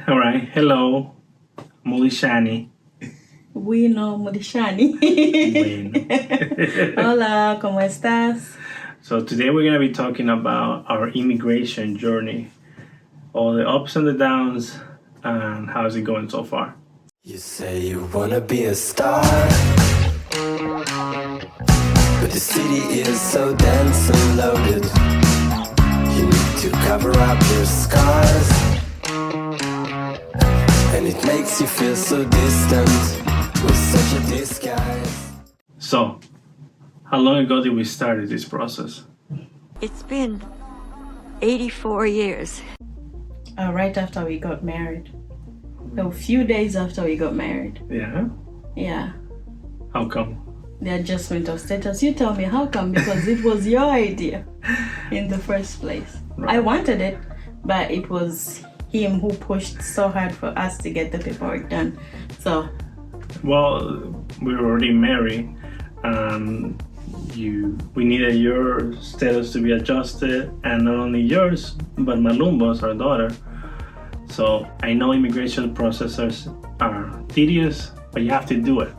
All right. Hello, Mulishani. Bueno, Mudishani. Bueno. Hola, ¿cómo estás? So today we're gonna be talking about our immigration journey, all the ups and the downs, and how's it going so far. You say you wanna be a star, but the city is so dense and loaded. You need to cover up your scars, and it makes you feel so distant with such a disguise. So, how long ago did we start this process? It's been 84 years. Right after we got married. A few days after we got married. Yeah. Yeah. How come? The adjustment of status. You tell me how come? Because it was your idea in the first place. Right. I wanted it, but it was him who pushed so hard for us to get the paperwork done. So. Well, we were already married. We needed your status to be adjusted, and not only yours, but Malumba's, our daughter. So I know immigration processes are tedious, but you have to do it.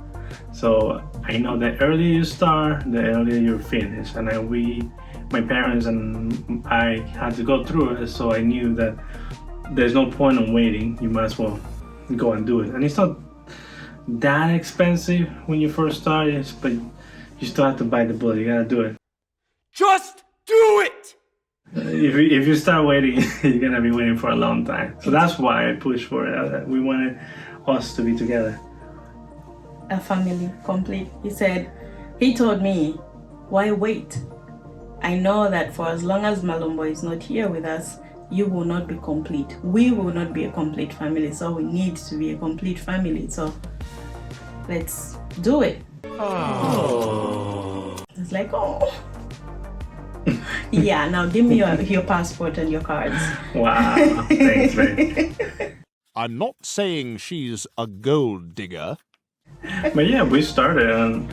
So I know the earlier you start, the earlier you finish. And my parents and I had to go through it, so I knew that there's no point in waiting. You might as well go and do it. And it's not that expensive when you first start, but you still have to bite the bullet. You gotta do it. Just do it! If you start waiting, you're gonna be waiting for a long time. So that's why I pushed for it. We wanted us to be together. A family complete. He told me, why wait? I know that for as long as Malumbo is not here with us, you will not be complete. We will not be a complete family. So we need to be a complete family. So let's do it. Oh. It's like, oh. Yeah, now give me your passport and your cards. Wow. Thanks, babe. I'm not saying she's a gold digger. But yeah, we started and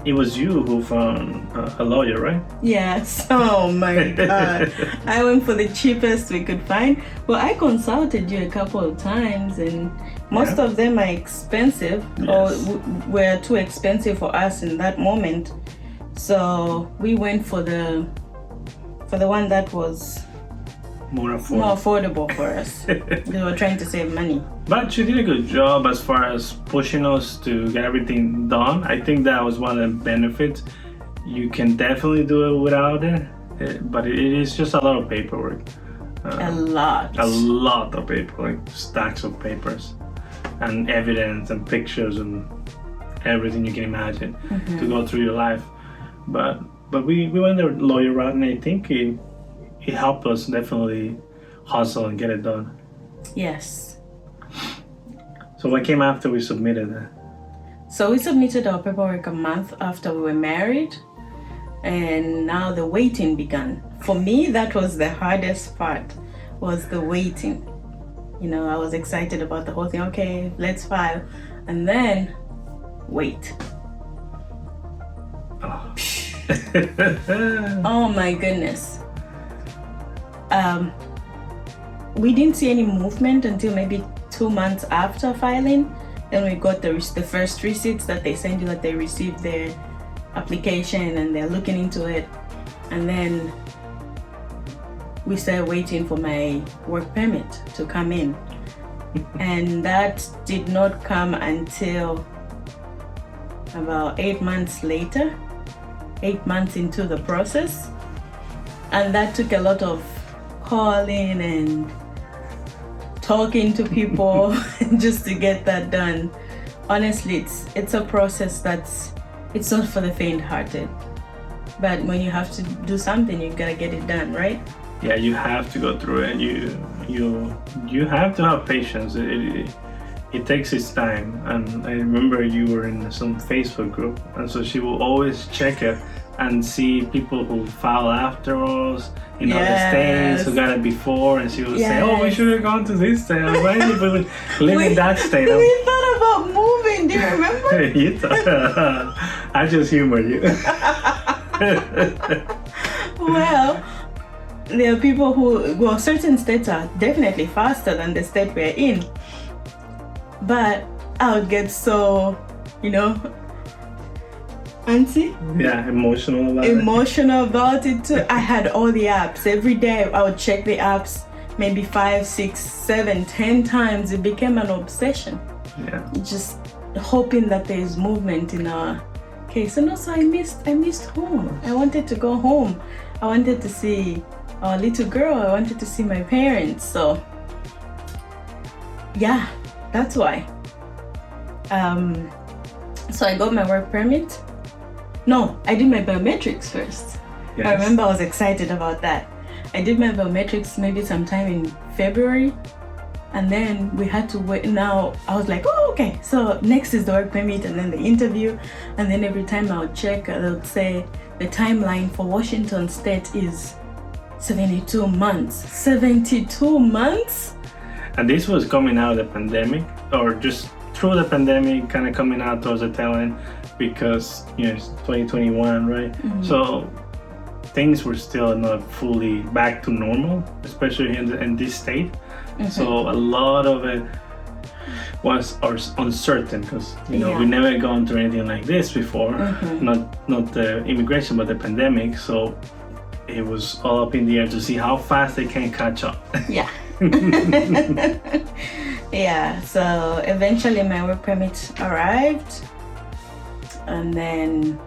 it was you who found a lawyer, right? Yes. Oh my God. I went for the cheapest we could find. Well, I consulted you a couple of times and most of them are expensive or were too expensive for us in that moment. So we went for the one that was more affordable for us. We were trying to save money. But you did a good job as far as pushing us to get everything done. I think that was one of the benefits. You can definitely do it without it, but it is just a lot of paperwork. A lot of paper, like stacks of papers and evidence and pictures and everything you can imagine to go through your life. But we went the lawyer route, and I think it helped us definitely hustle and get it done. Yes. So what came after we submitted it? So we submitted our paperwork a month after we were married, and now the waiting began. For me, that was the hardest part, was the waiting. You know, I was excited about the whole thing. Okay, let's file, and then wait. Oh. Oh my goodness. We didn't see any movement until maybe 2 months after filing. Then we got the first receipts that they send you, that they received their application and they're looking into it. And then we started waiting for my work permit to come in. And that did not come until about 8 months later, 8 months into the process. And that took a lot of calling and talking to people just to get that done. Honestly, it's a process it's not for the faint-hearted. But when you have to do something, you gotta get it done, right? Yeah, you have to go through it. You have to have patience. It takes its time. And I remember you were in some Facebook group, and so she will always check it and see people who file after us in other states who got it before, and she would say, "Oh, we should have gone to this state. Why did we live in that state?" We thought about moving. Do you remember? You thought, I just humored you. Well, there are people who, well, certain states are definitely faster than the state we're in. But I would get so, antsy. Yeah, emotional about it Too. I had all the apps. Every day I would check the apps maybe 5, 6, 7, 10 times. It became an obsession. Yeah. Just hoping that there is movement in our case. And also I missed home. I wanted to go home. I wanted to see our little girl. I wanted to see my parents. So yeah, that's why. So I got my work permit. No, I did my biometrics first. Yes. I remember I was excited about that. I did my biometrics maybe sometime in February, and then we had to wait. Now I was like, oh, okay, so next is the work permit and then the interview, and then every time I would check, I would say the timeline for Washington State is 72 months. 72 months? And this was coming out of the pandemic, or just through the pandemic, kind of coming out towards the tail end, because it's 2021, right? Mm-hmm. So things were still not fully back to normal, especially in this state. Mm-hmm. So a lot of it was uncertain, because we never gone through anything like this before. Mm-hmm. Not the immigration, but the pandemic. So it was all up in the air to see how fast they can catch up. Yeah. Yeah, so eventually my work permit arrived, and then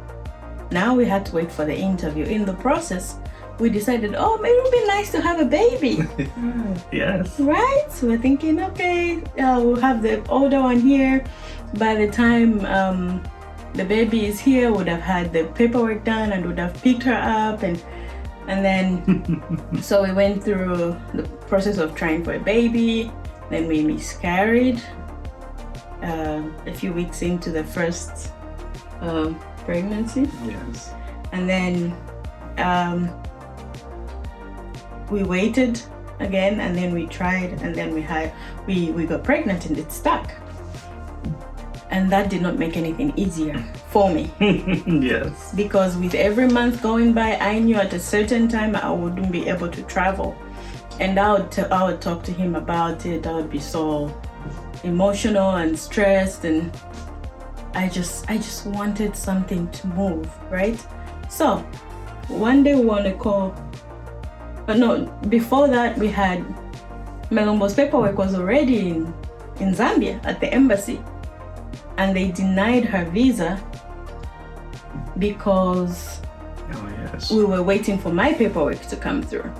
now we had to wait for the interview. In the process, we decided, maybe it would be nice to have a baby. Yes. Right? So we're thinking, okay, we'll have the older one here. By the time the baby is here, would have had the paperwork done and would have picked her up, and then so we went through the process of trying for a baby. Then we miscarried a few weeks into the first pregnancy. Yes. And then we waited again, and then we tried, and then we got pregnant, and it stuck. And that did not make anything easier for me. Yes. Because with every month going by, I knew at a certain time I wouldn't be able to travel. And I would talk to him about it. I would be so emotional and stressed, and I just wanted something to move, right? So one day we want to call, but no, before that we had Melombo's paperwork was already in Zambia at the embassy, and they denied her visa because we were waiting for my paperwork to come through.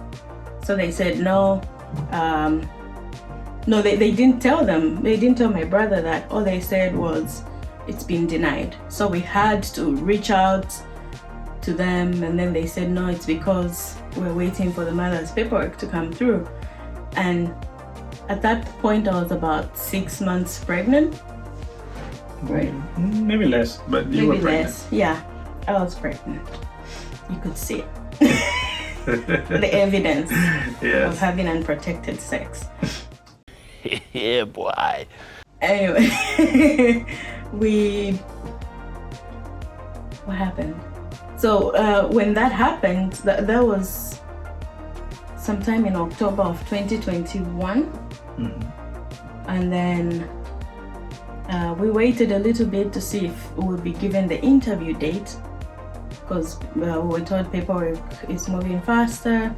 So they said no. They didn't tell them. They didn't tell my brother that. All they said was it's been denied. So we had to reach out to them, and then they said no, it's because we're waiting for the mother's paperwork to come through. And at that point I was about 6 months pregnant. Right? Maybe less, but you were pregnant. Less. Yeah, I was pregnant. You could see it. The evidence of having unprotected sex. Yeah, boy. Anyway, what happened? So when that happened, that was sometime in October of 2021. Mm-hmm. And then we waited a little bit to see if we would be given the interview date, because we were told paperwork is moving faster,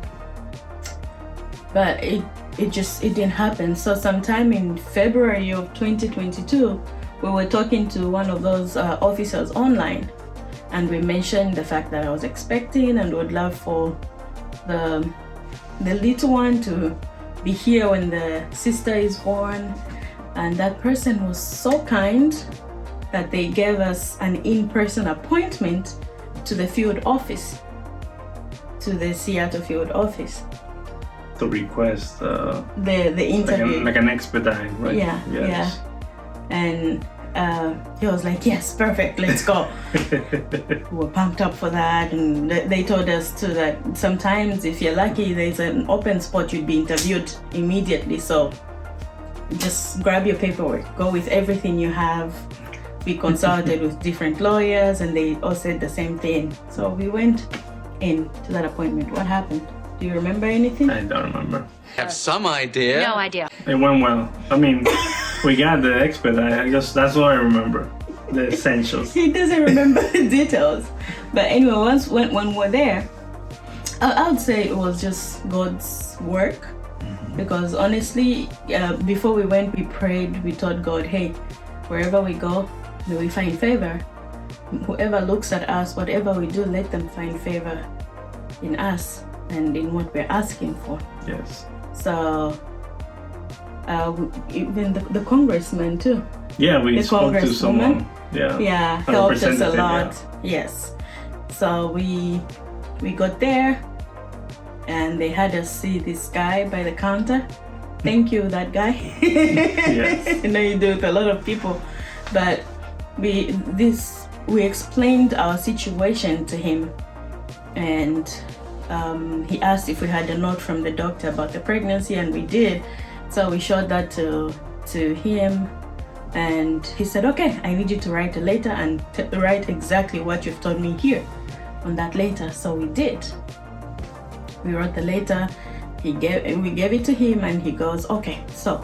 but it didn't happen. So sometime in February of 2022, we were talking to one of those officers online, and we mentioned the fact that I was expecting and would love for the little one to be here when the sister is born. And that person was so kind that they gave us an in-person appointment to the field office, to the Seattle field office, to request the interview, like an expedite, right? Yeah, yes. Yeah. And he was like, yes, perfect, let's go. We were pumped up for that, and they told us too that sometimes if you're lucky, there's an open spot, you'd be interviewed immediately. So just grab your paperwork, go with everything you have. We consulted with different lawyers, and they all said the same thing. So we went in to that appointment. What happened? Do you remember anything? I don't remember. Have some idea. No idea. It went well. I mean, we got the expedite. I guess that's what I remember. The essentials. He doesn't remember the details. But anyway, when we're there, I would say it was just God's work. Because honestly, before we went, we prayed. We told God, hey, wherever we go, may we find favor. Whoever looks at us, whatever we do, let them find favor in us and in what we're asking for. Yes. So even the congressman too. Yeah, we The spoke to congresswoman. someone. Yeah. Helped us a representative, lot. yeah. Yes. So we got there and they had us see this guy by the counter. Thank you, that guy. Yes. I know you do it with a lot of people, but we explained our situation to him, and he asked if we had a note from the doctor about the pregnancy, and we did. So we showed that to him, and he said, okay, I need you to write a letter and write exactly what you've told me here on that letter. So we did. We wrote the letter. We gave it to him, and he goes, okay, so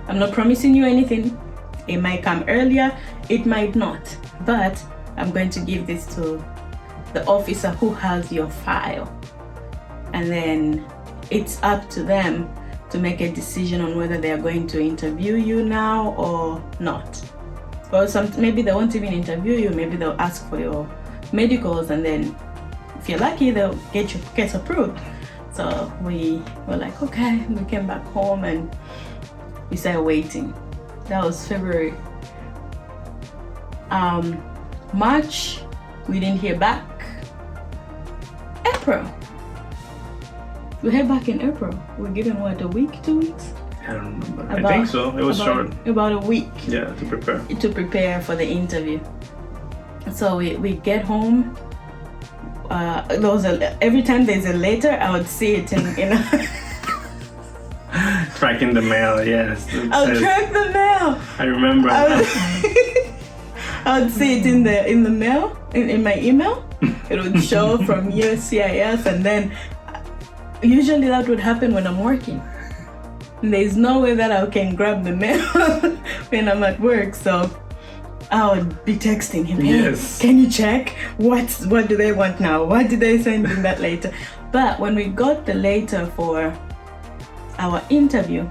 I'm not promising you anything. It might come earlier, it might not, but I'm going to give this to the officer who has your file, and then it's up to them to make a decision on whether they are going to interview you now or not. Or maybe they won't even interview you, maybe they'll ask for your medicals, and then if you're lucky, they'll get your case approved. So we were like, okay, we came back home and we started waiting. That was February. March, we didn't hear back. April, we heard back in April. We're given what, a week, 2 weeks? I don't remember. I think so. It was short. About a week. Yeah, to prepare. To prepare for the interview. So we get home. Every time there's a letter, I would see it in Tracking the mail, yes. I'll track the mail. I remember. I would see it in the mail, in my email. It would show from USCIS, and then usually that would happen when I'm working. There's no way that I can grab the mail when I'm at work, so I would be texting him, hey, yes. Can you check? What do they want now? What did they send in that later? But when we got the letter for our interview,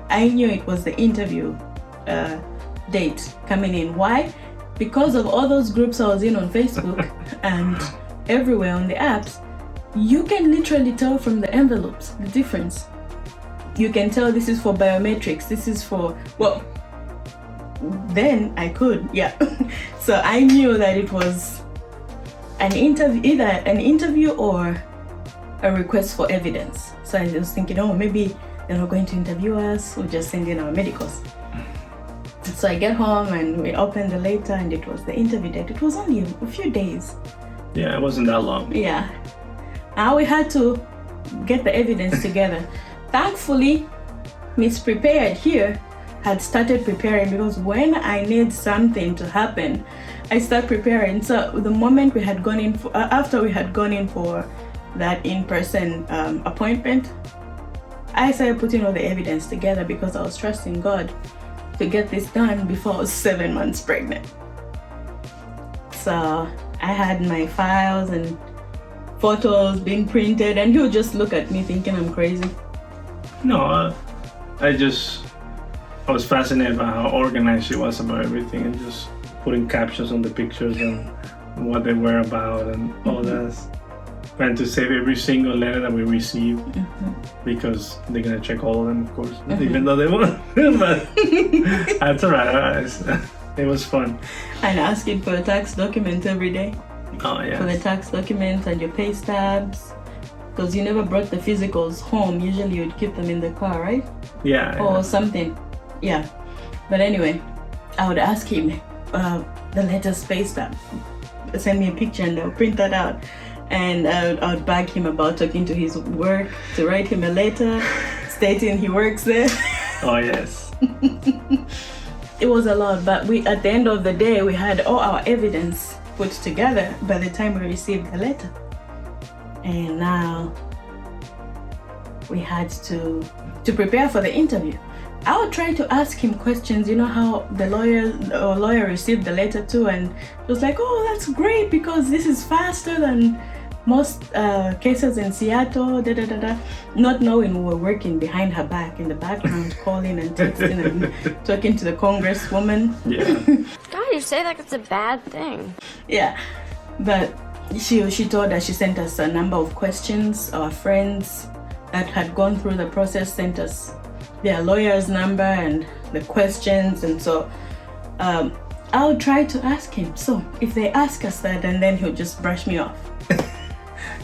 I knew it was the interview date coming in. Why? Because of all those groups I was in on Facebook and everywhere on the apps, you can literally tell from the envelopes the difference. You can tell this is for biometrics, this is for, well, then I could, yeah. So I knew that it was an interview, either an interview or a request for evidence. So I was thinking, oh, maybe they're not going to interview us, we'll just send in our medicals. So I get home and we opened the letter, and it was the interview date. It was only a few days. Yeah, it wasn't that long. Yeah. Now we had to get the evidence together. Thankfully, Miss Prepared here had started preparing, because when I need something to happen, I start preparing. So the moment we had gone in for, after we had gone in for that in-person appointment, I started putting all the evidence together, because I was trusting God to get this done before I was 7 months pregnant. So I had my files and photos being printed, and he would just look at me thinking I'm crazy. No, I was fascinated by how organized she was about everything, and just putting captions on the pictures and what they were about and all that. Trying to save every single letter that we received, because they're gonna check all of them, of course, even though they won't. But that's alright. It was fun. And asking for a tax document every day. Oh yeah. For the tax documents and your pay stubs, because you never brought the physicals home. Usually you'd keep them in the car, right? Yeah. Or something. Yeah. But anyway, I would ask him the letters pay stub. Send me a picture and I'll print that out. And I would beg him about talking to his work, to write him a letter stating he works there. Oh yes. It was a lot, but at the end of the day, we had all our evidence put together by the time we received the letter. And now we had to prepare for the interview. I would try to ask him questions, you know how the lawyer received the letter too, and it was like, oh, that's great because this is faster than most cases in Seattle, not knowing we were working behind her back in the background, calling and texting and talking to the congresswoman. Yeah. God, you say like it's a bad thing. Yeah, but she told us, she sent us a number of questions. Our friends that had gone through the process sent us their lawyer's number and the questions, and so I'll try to ask him. So if they ask us that, and then he'll just brush me off.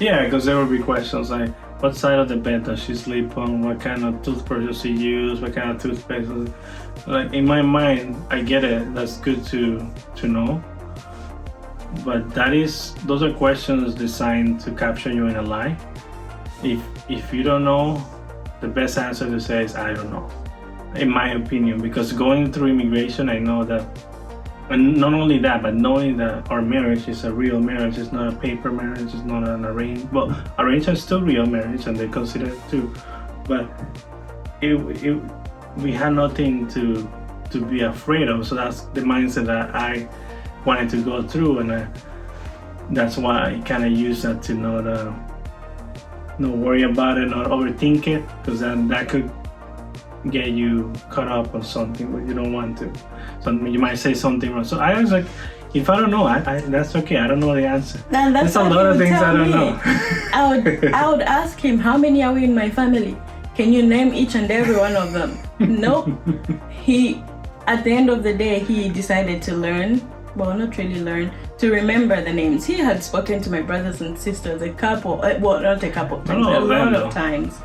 Yeah, because there will be questions like, what side of the bed does she sleep on? What kind of toothbrush does she use? What kind of toothpaste? Like, in my mind, I get it. That's good to know. But those are questions designed to capture you in a lie. If you don't know, the best answer to say is, I don't know, in my opinion. Because going through immigration, I know that, and not only that, but knowing that our marriage is a real marriage, it's not a paper marriage, it's not an arranged. Well, arranged is still real marriage, and they consider it too. But we had nothing to be afraid of. So that's the mindset that I wanted to go through, and that's why I kind of use that to not worry about it, not overthink it, because then that could get you caught up on something but you don't want to. You might say something wrong. So I was like, if I don't know, I that's okay. I don't know the answer. That's a lot of things I don't know. I would ask him, how many are we in my family? Can you name each and every one of them? Nope. At the end of the day, he decided to learn. Well, not really learn, to remember the names. He had spoken to my brothers and sisters a couple, well, not a couple of times, a lot of times.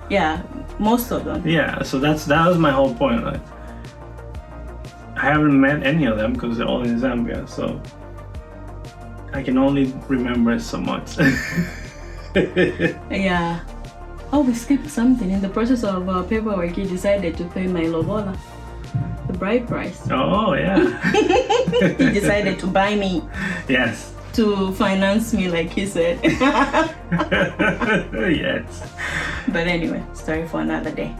Yeah, most of them. Yeah, so that was my whole point. Like, I haven't met any of them because they're all in Zambia, so I can only remember so much. Yeah. Oh, we skipped something. In the process of paperwork, he decided to pay my lobola, the bride price. Oh, yeah. He decided to buy me. Yes. To finance me, like he said. Yes. But anyway, story for another day.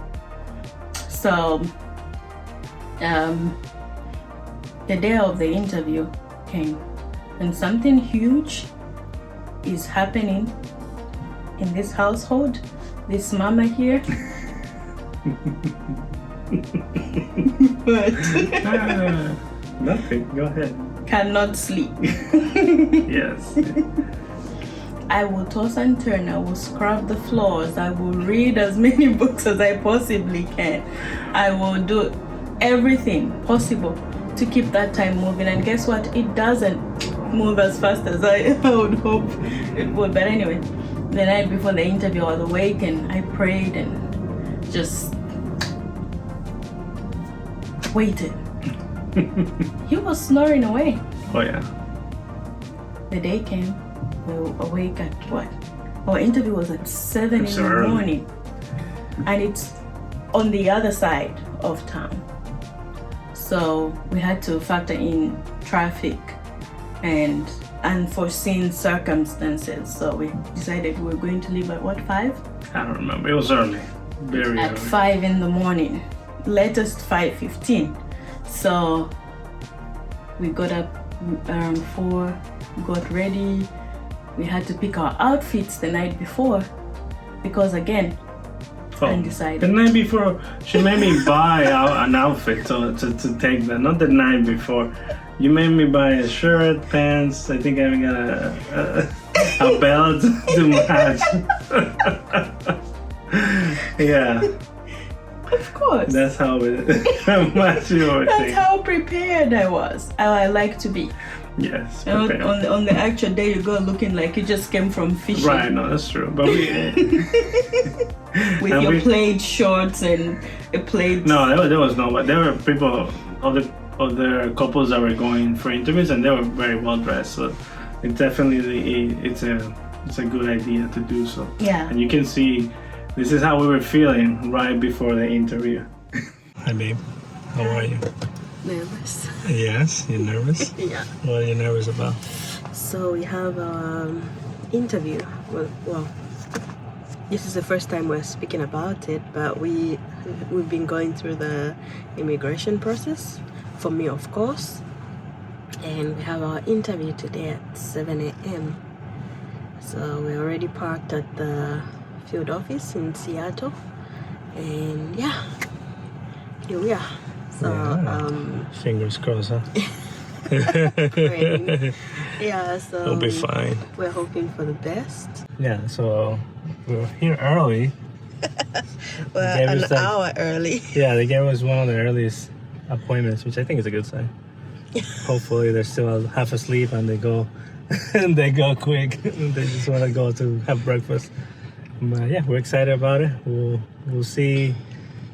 So, the day of the interview came, and something huge is happening in this household. This mama here. But nothing. Go ahead. Cannot sleep. Yes. I will toss and turn. I will scrub the floors. I will read as many books as I possibly can. I will do everything possible to keep that time moving. And guess what? It doesn't move as fast as I would hope it would. But anyway, the night before the interview, I was awake and I prayed and just waited. He was snoring away. Oh, yeah. The day came. We were awake at what? Our interview was at 7 in the morning. And it's on the other side of town. So we had to factor in traffic and unforeseen circumstances. So we decided we were going to leave at what, 5? I don't remember. It was early. Very at early. 5 in the morning. Latest 5:15. So we got up around 4, got ready. We had to pick our outfits the night before because again, undecided. The night before, she made me buy an outfit to take that. Not the night before. You made me buy a shirt, pants. I think I even got a belt to match. Yeah. Of course. That's how much you were That's saying. how prepared I was. How I like to be. Yes. And Prepared. on the actual day, you go looking like you just came from fishing. Right. No, that's true. But we. With your plaid shorts and a plaid. No, there was no. But there were people, other couples that were going for interviews, and they were very well dressed. So it definitely it's a good idea to do so. Yeah. And you can see. This is how we were feeling right before the interview. Hi, babe. How are you? Nervous. Yes, you're nervous? Yeah. What are you nervous about? So we have interview. Well, this is the first time we're speaking about it, but we've been going through the immigration process, for me of course, and we have our interview today at 7 a.m. So we're already parked at the field office in Seattle, and yeah, here we are. So fingers crossed, huh? praying. Yeah, so It'll be fine. we're hoping for the best. Yeah, so we're here early. We're gave an us, like- hour early. Yeah, they gave us one of the earliest appointments, which I think is a good sign. Hopefully they're still half asleep and they go and they go quick. They just want to go to have breakfast. But yeah, we're excited about it. We'll see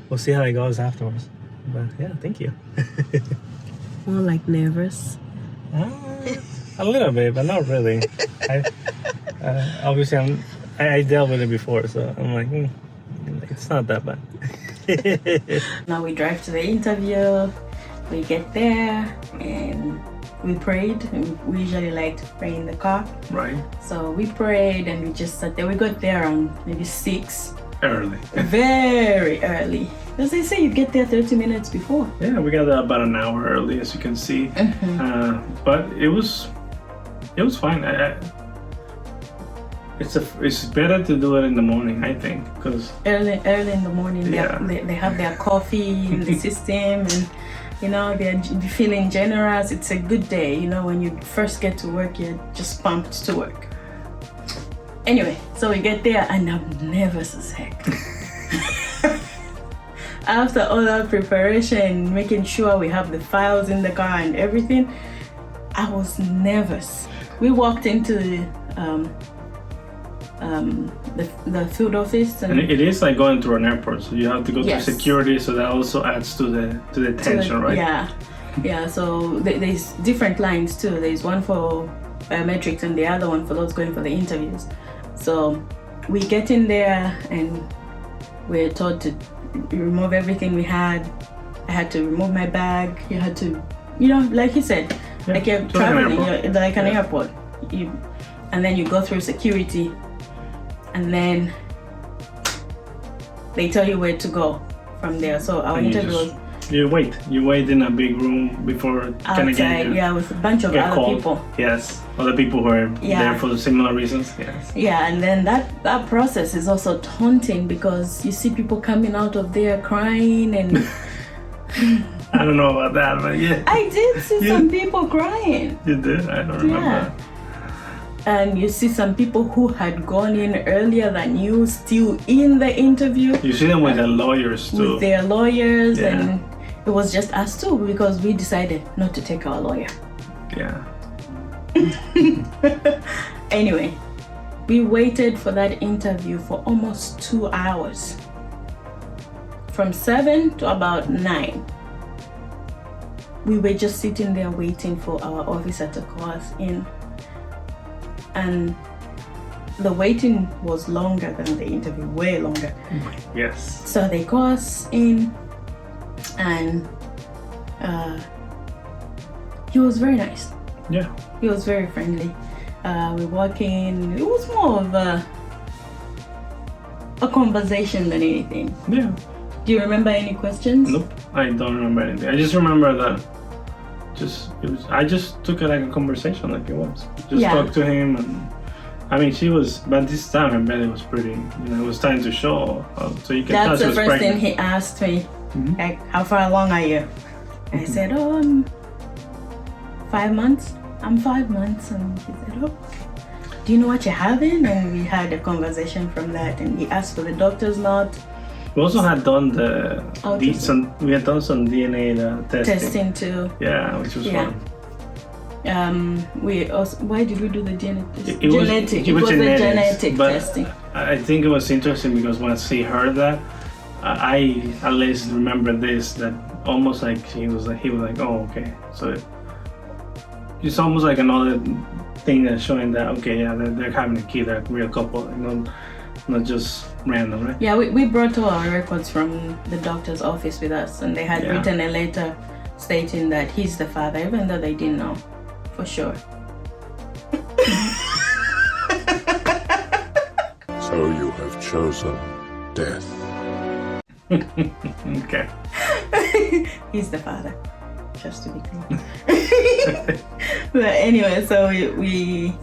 how it goes afterwards. But yeah, thank you. More like nervous. A little bit, but not really. Obviously, I dealt with it before, so I'm like, it's not that bad. Now we drive to the interview, we get there, and we prayed. We usually like to pray in the car. Right. So we prayed and we just sat there. We got there around maybe 6. Early. Very early. As they say, you get there 30 minutes before. Yeah, we got there about an hour early, as you can see. But it was fine. It's better to do it in the morning, I think, because Early in the morning, Yeah. they have their coffee in the system, and they're feeling generous. It's a good day. When you first get to work, you're just pumped to work. Anyway, so we get there, and I'm nervous as heck. After all that preparation, making sure we have the files in the car and everything, I was nervous. We walked into the field office, and it is like going through an airport, so you have to go Yes. through security, so that also adds to the tension, right? Yeah. So there's different lines too. There's one for biometrics and the other one for those going for the interviews. So we get in there and we're told to remove everything we had. I had to remove my bag. You had to, like you said, like you're it's like an traveling, airport. you're like an airport. And then you go through security, and then they tell you where to go from there. So our And interview was you wait in a big room before kind of outside, getting with a bunch of other called. people. Yes, other people who are Yeah. there for similar reasons. Yes. Yeah, and then that process is also taunting because you see people coming out of there crying, and I don't know about that, but yeah. I did see some people crying. You did? I don't remember. Yeah. And you see some people who had gone in earlier than you still in the interview You see them with their lawyers too. with their lawyers, Yeah. and it was just us two because we decided not to take our lawyer. Yeah. Anyway, we waited for that interview for almost 2 hours. From 7 to about 9. We were just sitting there waiting for our officer to call us in. And the waiting was longer than the interview, way longer. Yes. So they call us in, and he was very nice. Yeah. He was very friendly. We walk in. It was more of a conversation than anything. Yeah. Do you remember any questions? Nope. I don't remember anything. I just remember that I just took it like a conversation, like it was. Just Yeah. talk to him, and I mean, but this time her belly was pretty. It was time to show, so you can tell That's she the was first pregnant. thing he asked me. Mhm. Like, how far along are you? I said, 5 months. I'm 5 months. And he said, oh, do you know what you're having? And we had a conversation from that. And he asked for the doctor's note. We also had done we had done some DNA testing. Too. Yeah, which was Yeah. fun. We also, why did we do the genetic? It was genetic. it was the genetics, genetic but testing. I think it was interesting because once he heard that, I at least remember this, that almost like he was like, oh, okay. So it's almost like another thing that's showing that, okay, yeah, they're having a kid, they're a real couple, not just random, right? Yeah, we brought all our records from the doctor's office with us, and they had Yeah. written a letter stating that he's the father, even though they didn't know for sure. So you have chosen death. Okay. He's the father, just to be clear. But anyway, so he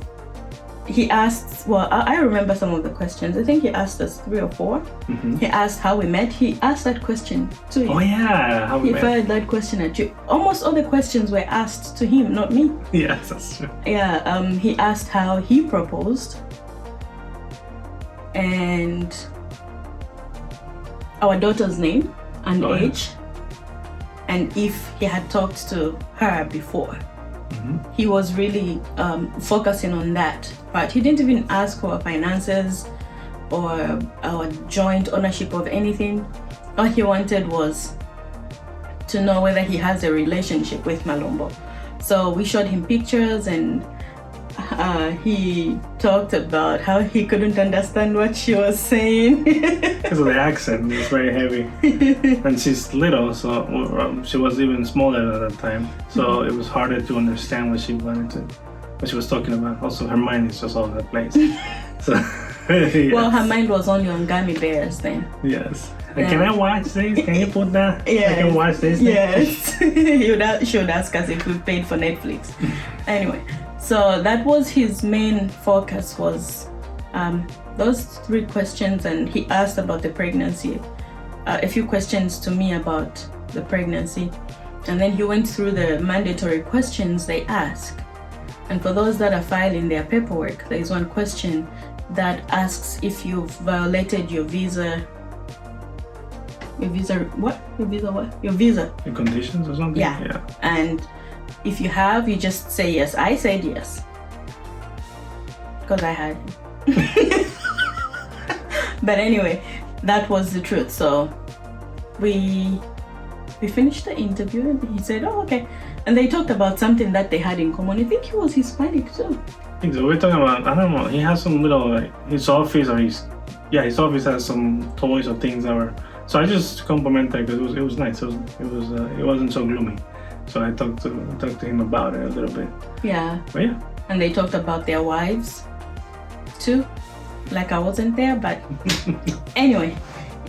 asked, well, I remember some of the questions. I think he asked us 3 or 4. He asked how we met. He asked that question to you. Oh yeah, how we He met. fired that question at you. Almost all the questions were asked to him, not me. Yes, that's true. Yeah, he asked how he proposed and our daughter's name and Oh, yeah. age, and if he had talked to her before. He was really focusing on that, but he didn't even ask for our finances or our joint ownership of anything. All he wanted was to know whether he has a relationship with Malombo. So we showed him pictures, and he talked about how he couldn't understand what she was saying. Because of the accent, it's very heavy. And she's little, so she was even smaller at that time. So it was harder to understand what she was talking about. Also, her mind is just all over the place. So, yes. Well, her mind was only on gummy bears then. Yes. Yeah. Can I watch this? Can you put that? Yes. I can watch this. Yes. She would ask us if we paid for Netflix. Anyway, so that was his main focus, was those 3 questions, and he asked about the pregnancy, a few questions to me about the pregnancy, and then he went through the mandatory questions they ask. And for those that are filing their paperwork, there is one question that asks if you've violated your visa. Your visa. The conditions or something? Yeah. And if you have, you just say yes. I said yes, because I had him. But anyway, that was the truth. So we finished the interview, and he said, oh, okay. And they talked about something that they had in common. I think he was Hispanic too. I think so. We're talking about, I don't know, he has some little, his office, or his office has some toys or things that were, so I just complimented because it was nice. It wasn't so gloomy. So I talked to him about it a little bit. Yeah. But yeah. And they talked about their wives too. Like I wasn't there, but anyway.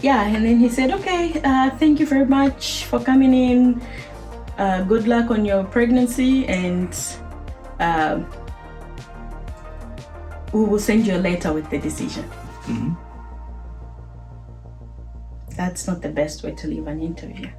Yeah, and then he said, okay, thank you very much for coming in. Good luck on your pregnancy, and we will send you a letter with the decision. That's not the best way to leave an interview.